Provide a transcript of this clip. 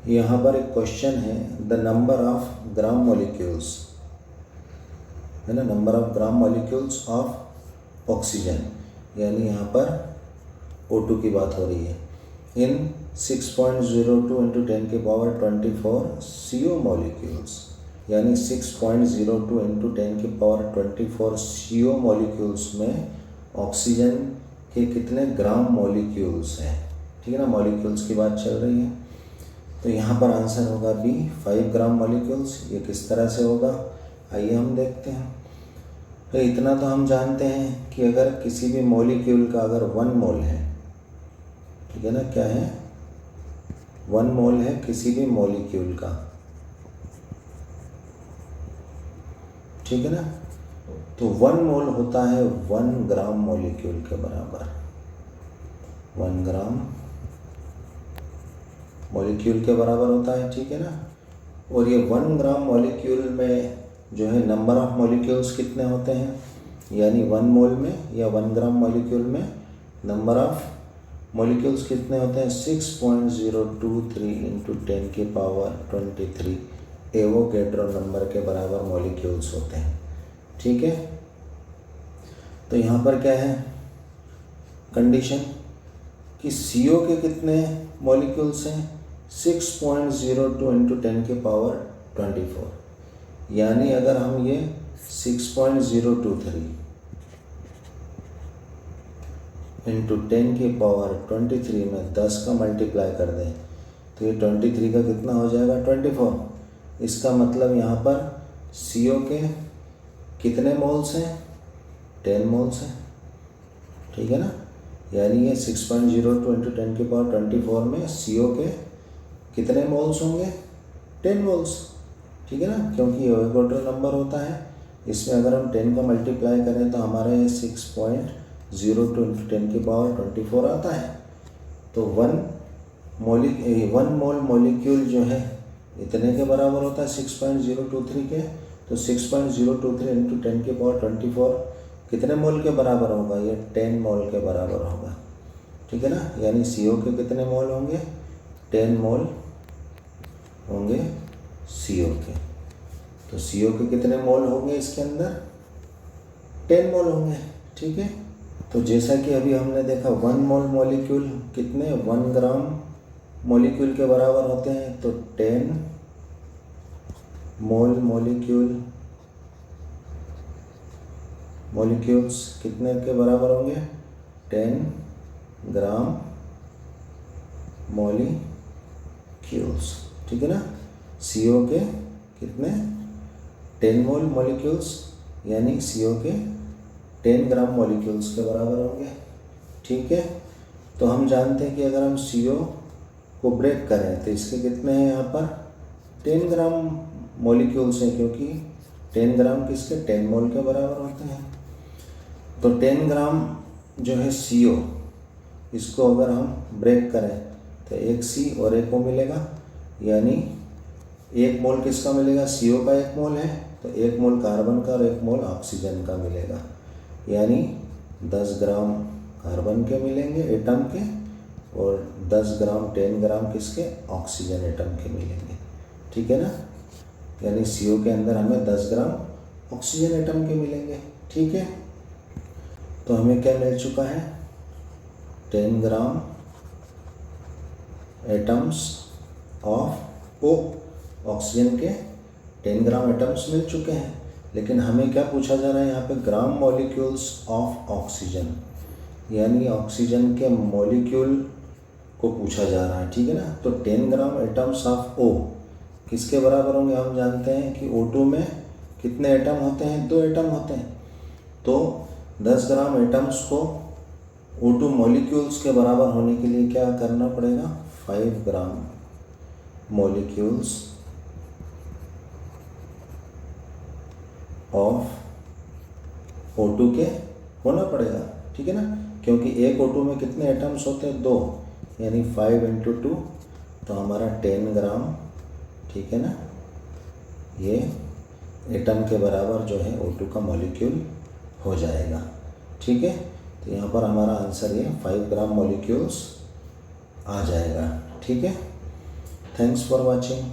यहाँ पर एक क्वेश्चन है, the number of gram molecules, है ना, number of gram molecules of oxygen, यानी यहाँ पर O2 की बात हो रही है, इन 6.02 इंटू 10 की पावर 24 CO मॉलिक्यूल्स, यानी 6.02 इंटू 10 की पावर 24 CO मॉलिक्यूल्स में ऑक्सीजन के कितने ग्राम मॉलिक्यूल्स हैं। ठीक है ना, मॉलिक्यूल्स की बात चल रही है। तो यहाँ पर आंसर होगा बी, 5 ग्राम मॉलिक्यूल्स। ये किस तरह से होगा, आइए हम देखते हैं। तो इतना तो हम जानते हैं कि अगर किसी भी मॉलिक्यूल का अगर 1 मोल है, ठीक है ना, क्या है, 1 मोल है किसी भी मॉलिक्यूल का, ठीक है ना, तो 1 मोल होता है 1 ग्राम मॉलिक्यूल के बराबर, 1 ग्राम मॉलिक्यूल के बराबर होता है, ठीक है ना। और ये 1 ग्राम मॉलिक्यूल में जो है नंबर ऑफ मॉलिक्यूल्स कितने होते हैं, यानी 1 मोल में या 1 ग्राम मॉलिक्यूल में नंबर ऑफ मॉलिक्यूल्स कितने होते हैं, 6.023 इंटू 10 की पावर 23 एवोगैड्रो नंबर के बराबर मॉलिक्यूल्स होते हैं, ठीक है। तो यहाँ पर क्या है कंडीशन कि CO के कितने मॉलिक्यूल्स हैं, 6.02 इंटू 10 की पावर 24, यानी अगर हम ये 6.023 इंटू 10 की पावर 23 में 10 का मल्टीप्लाई कर दें तो ये 23 का कितना हो जाएगा, 24। इसका मतलब यहाँ पर CO के कितने मोल्स हैं, 10 मोल्स हैं, ठीक है ना। यानी ये 6.02 इंटू 10 की पावर 24 में CO के कितने मोल्स होंगे, 10 मोल्स, ठीक है ना, क्योंकि ये एवोगैड्रो नंबर होता है। इसमें अगर हम 10 का मल्टीप्लाई करें तो हमारे 6.02 इंटू 10 की पावर 24 आता है। तो 1 मोल मॉलिक्यूल जो है इतने के बराबर होता है 6.023 के, तो 6.023 इंटू 10 की पावर 24 कितने मोल के बराबर होगा, ये 10 मोल के बराबर होगा, ठीक है ना। यानी CO के कितने मोल होंगे, 10 मोल होंगे CO के। तो CO के कितने मोल होंगे इसके अंदर, 10 मोल होंगे, ठीक है। तो जैसा कि अभी हमने देखा 1 मोल मॉलिक्यूल कितने, 1 ग्राम मॉलिक्यूल के बराबर होते हैं, तो 10 मोल मॉलिक्यूल्स कितने के बराबर होंगे, 10 ग्राम मॉलिक्यूल्स, ठीक है ना। CO के कितने, 10 मोल मॉलिक्यूल्स, यानी CO के 10 ग्राम मॉलिक्यूल्स के बराबर होंगे, ठीक है। तो हम जानते हैं कि अगर हम CO को ब्रेक करें तो इसके कितने हैं, यहाँ पर 10 ग्राम मॉलिक्यूल्स हैं, क्योंकि 10 ग्राम किसके, 10 मोल के बराबर होते हैं। तो 10 ग्राम जो है CO, इसको अगर हम ब्रेक करें तो एक C और एक O मिलेगा, यानी 1 मोल किसका मिलेगा, CO का 1 मोल है, तो 1 मोल कार्बन का और 1 मोल ऑक्सीजन का मिलेगा, यानी 10 ग्राम कार्बन के मिलेंगे एटम के, और 10 ग्राम 10 ग्राम किसके, ऑक्सीजन एटम के मिलेंगे, ठीक है ना। यानी CO के अंदर हमें 10 ग्राम ऑक्सीजन एटम के मिलेंगे, ठीक है। तो हमें क्या मिल चुका है, 10 ग्राम एटम्स ऑफ O, ऑक्सीजन के 10 ग्राम एटम्स मिल चुके हैं। लेकिन हमें क्या पूछा जा रहा है यहाँ पे, ग्राम मॉलिक्यूल्स ऑफ ऑक्सीजन, यानी ऑक्सीजन के मॉलिक्यूल को पूछा जा रहा है, ठीक है ना। तो 10 ग्राम एटम्स ऑफ O किसके बराबर होंगे, हम जानते हैं कि O2 में कितने एटम होते हैं, 2 एटम होते हैं। तो 10 ग्राम एटम्स को O2 मॉलिक्यूल्स के बराबर होने के लिए क्या करना पड़ेगा, 5 ग्राम मॉलिक्यूल्स ऑफ O2 के होना पड़ेगा, ठीक है ना, क्योंकि एक O2 में कितने एटम्स होते हैं, 2, यानी 5 इंटू 2, तो हमारा 10 ग्राम, ठीक है ना, ये एटम के बराबर जो है O2 का मॉलिक्यूल हो जाएगा, ठीक है। तो यहाँ पर हमारा आंसर ये 5 ग्राम मॉलिक्यूल्स आ जाएगा, ठीक है। Thanks for watching.